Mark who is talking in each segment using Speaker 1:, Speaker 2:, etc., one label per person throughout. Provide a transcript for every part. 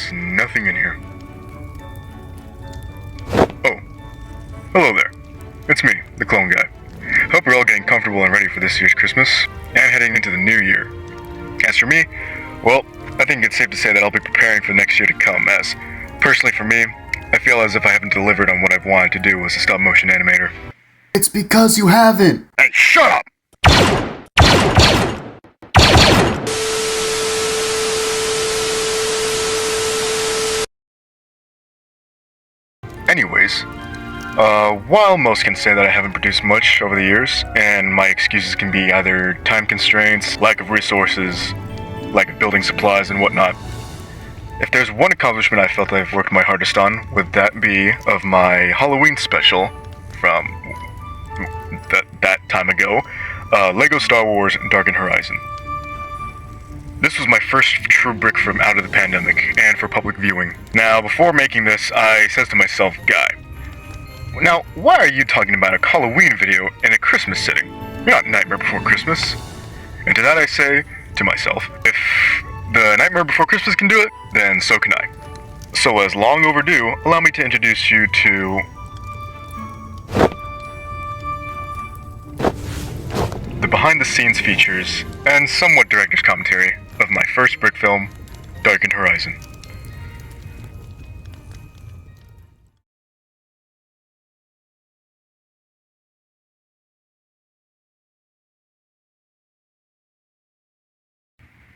Speaker 1: There's nothing in here. Oh, hello there. It's me, the clone guy. Hope you're all getting comfortable and ready for this year's Christmas, and heading into the new year. As for me, well, I think it's safe to say that I'll be preparing for the next year to come, as, personally for me, I feel as if I haven't delivered on what I've wanted to do as a stop-motion animator.
Speaker 2: It's because you haven't!
Speaker 1: Hey, shut up! Anyways, while most can say that I haven't produced much over the years, and my excuses can be either time constraints, lack of resources, lack of building supplies, and whatnot, if there's one accomplishment I felt I've worked my hardest on, would that be of my Halloween special from that time ago, LEGO Star Wars Darkened Horizon. This was my first true brick from out of the pandemic, and for public viewing. Now, before making this, I says to myself, Guy, now, why are you talking about a Halloween video in a Christmas setting? You're not Nightmare Before Christmas. And to that I say, to myself, if the Nightmare Before Christmas can do it, then so can I. So as long overdue, allow me to introduce you to the behind-the-scenes features and somewhat director's commentary of my first brick film, Darkened Horizon.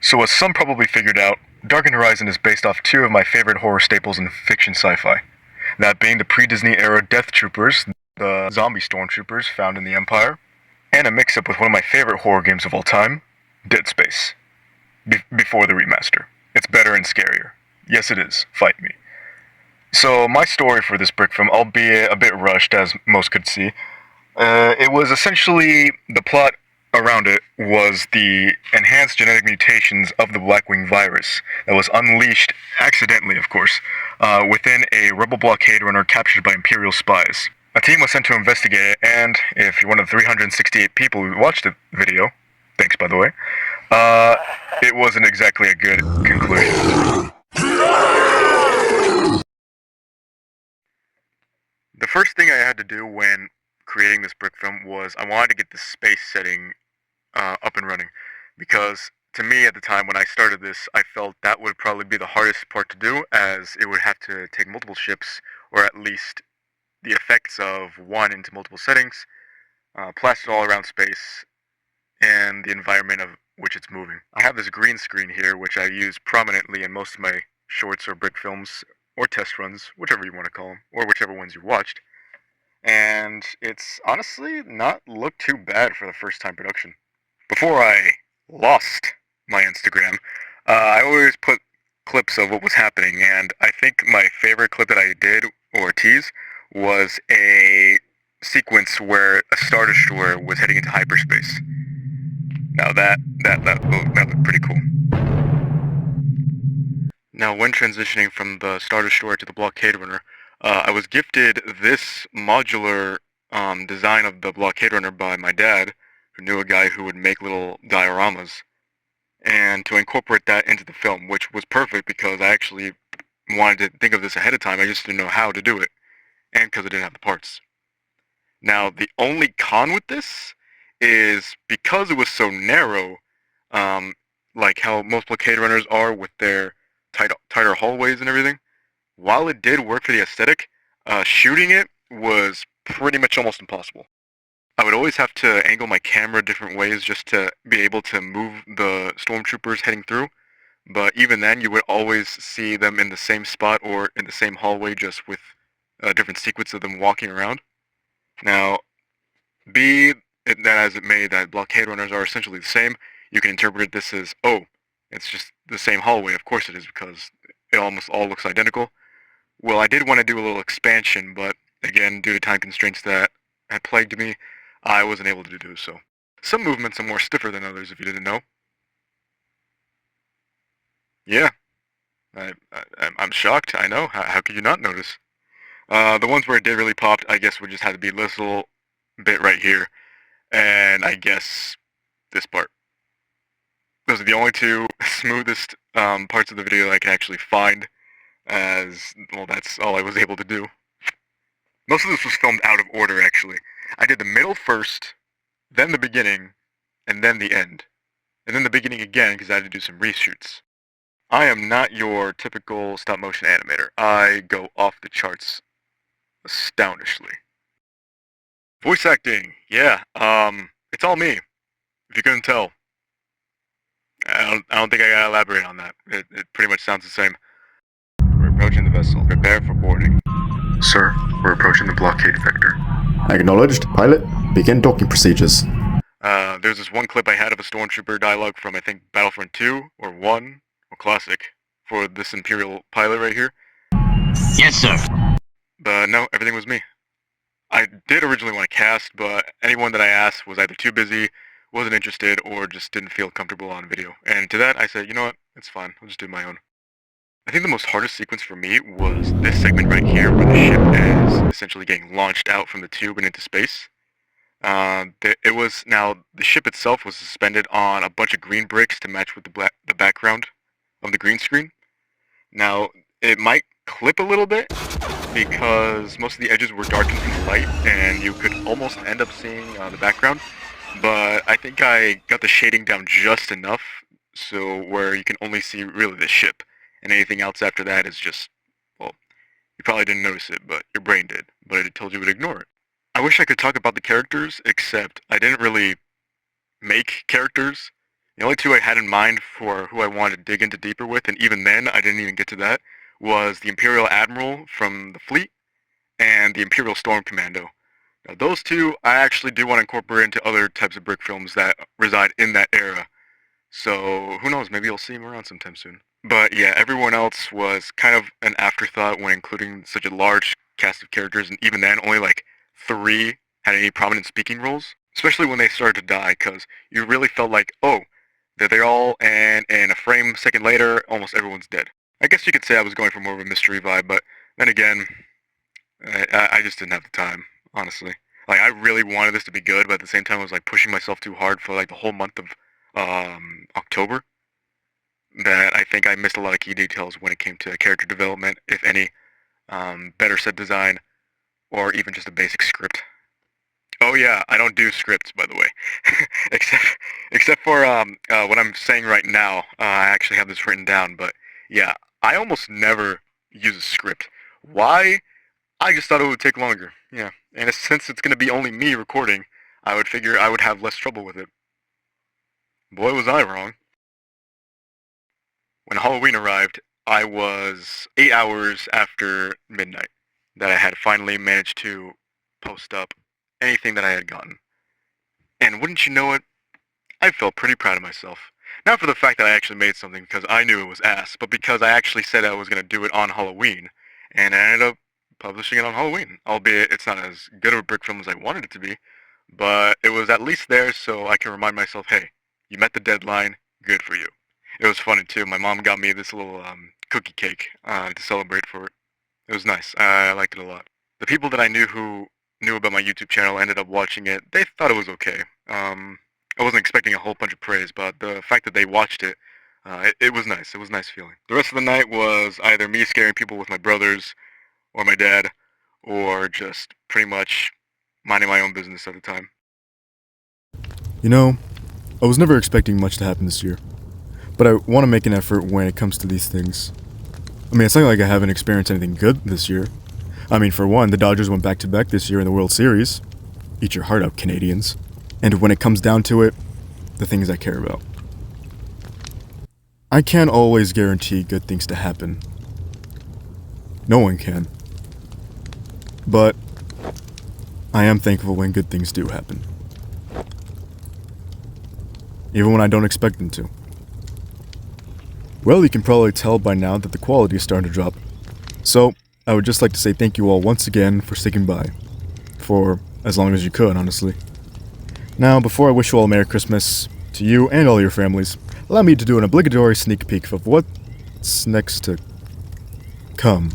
Speaker 1: So as some probably figured out, Darkened Horizon is based off two of my favorite horror staples in fiction sci-fi. That being the pre-Disney era Death Troopers, the zombie stormtroopers found in the Empire, and a mix-up with one of my favorite horror games of all time, Dead Space. Before the remaster. It's better and scarier. Yes it is, fight me. So my story for this brick film, albeit a bit rushed as most could see, it was essentially, the plot around it was the enhanced genetic mutations of the Blackwing virus that was unleashed, accidentally of course, within a rebel blockade runner captured by Imperial spies. A team was sent to investigate it, and if you're one of the 368 people who watched the video, thanks by the way, it wasn't exactly a good conclusion. The first thing I had to do when creating this brick film was I wanted to get the space setting up and running, because to me at the time when I started this, I felt that would probably be the hardest part to do, as it would have to take multiple ships, or at least the effects of one into multiple settings, plastered all around space, and the environment of which it's moving. I have this green screen here, which I use prominently in most of my shorts or brick films, or test runs, whichever you want to call them, or whichever ones you watched. And it's honestly not looked too bad for the first time production. Before I lost my Instagram, I always put clips of what was happening, and I think my favorite clip that I did, or tease, was a sequence where a Star Destroyer was heading into hyperspace. Now that looked pretty cool. Now when transitioning from the Star Destroyer to the Blockade Runner, I was gifted this modular design of the Blockade Runner by my dad, who knew a guy who would make little dioramas, and to incorporate that into the film, which was perfect because I actually wanted to think of this ahead of time. I just didn't know how to do it, and because I didn't have the parts. Now the only con with this is because it was so narrow, like how most Blockade Runners are with their tighter hallways and everything, while it did work for the aesthetic, shooting it was pretty much almost impossible. I would always have to angle my camera different ways just to be able to move the stormtroopers heading through, but even then you would always see them in the same spot or in the same hallway, just with a different sequence of them walking around. Now, be it that as it may, that Blockade Runners are essentially the same, you can interpret this as, oh, it's just the same hallway. Of course it is, because it almost all looks identical. Well, I did want to do a little expansion, but again, due to time constraints that had plagued me, I wasn't able to do so. Some movements are more stiffer than others, if you didn't know. Yeah, I'm shocked, I know. How could you not notice? The ones where it did really pop, I guess, would just have to be this little bit right here, and I guess this part. Those are the only two smoothest parts of the video I can actually find. as, well, that's all I was able to do. Most of this was filmed out of order, actually. I did the middle first, then the beginning, and then the end. And then the beginning again, because I had to do some reshoots. I am not your typical stop-motion animator. I go off the charts astoundishly. Voice acting, yeah, it's all me, if you couldn't tell. I don't think I gotta elaborate on that. It pretty much sounds the same. We're approaching the vessel. Prepare for boarding. Sir, we're approaching the blockade vector.
Speaker 2: Acknowledged. Pilot, begin docking procedures.
Speaker 1: There's this one clip I had of a stormtrooper dialogue from, I think, Battlefront 2, or 1, or Classic, for this Imperial pilot right here.
Speaker 3: Yes, sir.
Speaker 1: But no, everything was me. I did originally want to cast, but anyone that I asked was either too busy, wasn't interested, or just didn't feel comfortable on video. And to that, I said, you know what, it's fine, I'll just do my own. I think the most hardest sequence for me was this segment right here, where the ship is essentially getting launched out from the tube and into space. The ship itself was suspended on a bunch of green bricks to match with the background of the green screen. Now, it might clip a little bit because most of the edges were darkened from the light and you could almost end up seeing the background, but I think I got the shading down just enough so where you can only see really the ship, and anything else after that is just, well, you probably didn't notice it, but your brain did, but it told you to ignore it. I wish I could talk about the characters, except I didn't really make characters. The only two I had in mind for who I wanted to dig into deeper with, and even then I didn't even get to that, was the Imperial Admiral from the fleet and the Imperial Storm Commando. Now those two I actually do want to incorporate into other types of brick films that reside in that era. So who knows, maybe you'll see them around sometime soon. But yeah, everyone else was kind of an afterthought when including such a large cast of characters, and even then only like 3 had any prominent speaking roles. Especially when they started to die, because you really felt like, oh, they're all, and in a frame second later, almost everyone's dead. I guess you could say I was going for more of a mystery vibe, but then again, I just didn't have the time, honestly. Like, I really wanted this to be good, but at the same time, I was like pushing myself too hard for like the whole month of October. That I think I missed a lot of key details when it came to character development, if any, better set design, or even just a basic script. Oh yeah, I don't do scripts, by the way, except except for what I'm saying right now. I actually have this written down, but yeah, I almost never use a script. Why? I just thought it would take longer. Yeah, and since it's gonna be only me recording, I would figure I would have less trouble with it. Boy, was I wrong. When Halloween arrived, I was 8 hours after midnight that I had finally managed to post up anything that I had gotten. And wouldn't you know it, I felt pretty proud of myself. Not for the fact that I actually made something because I knew it was ass, but because I actually said I was going to do it on Halloween, and I ended up publishing it on Halloween. Albeit it's not as good of a brick film as I wanted it to be, but it was at least there so I can remind myself, hey, you met the deadline, good for you. It was funny too. My mom got me this little cookie cake to celebrate for it. It was nice. I liked it a lot. The people that I knew who knew about my YouTube channel ended up watching it. They thought it was okay. I wasn't expecting a whole bunch of praise, but the fact that they watched it, it was nice. It was a nice feeling. The rest of the night was either me scaring people with my brothers or my dad, or just pretty much minding my own business at the time.
Speaker 4: You know, I was never expecting much to happen this year, but I want to make an effort when it comes to these things. I mean, it's not like I haven't experienced anything good this year. I mean, for one, the Dodgers went back-to-back this year in the World Series. Eat your heart out, Canadians. And when it comes down to it, the things I care about. I can't always guarantee good things to happen. No one can. But I am thankful when good things do happen. Even when I don't expect them to. Well, you can probably tell by now that the quality is starting to drop. So, I would just like to say thank you all once again for sticking by. For as long as you could, honestly. Now, before I wish you all a Merry Christmas, to you and all your families, allow me to do an obligatory sneak peek of what's next to come.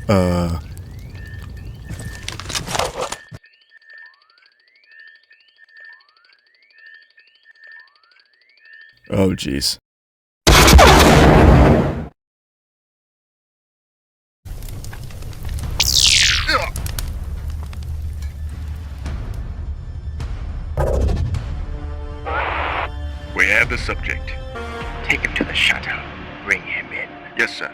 Speaker 4: Oh, jeez.
Speaker 1: We have the subject.
Speaker 3: Take him to the shuttle. Bring him in.
Speaker 1: Yes, sir.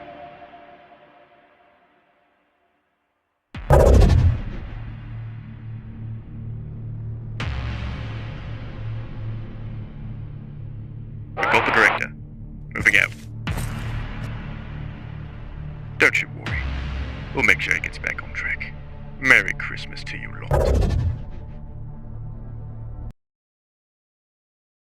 Speaker 1: We called the director. Moving out. Don't you worry. We'll make sure he gets back on track. Merry Christmas to you lot.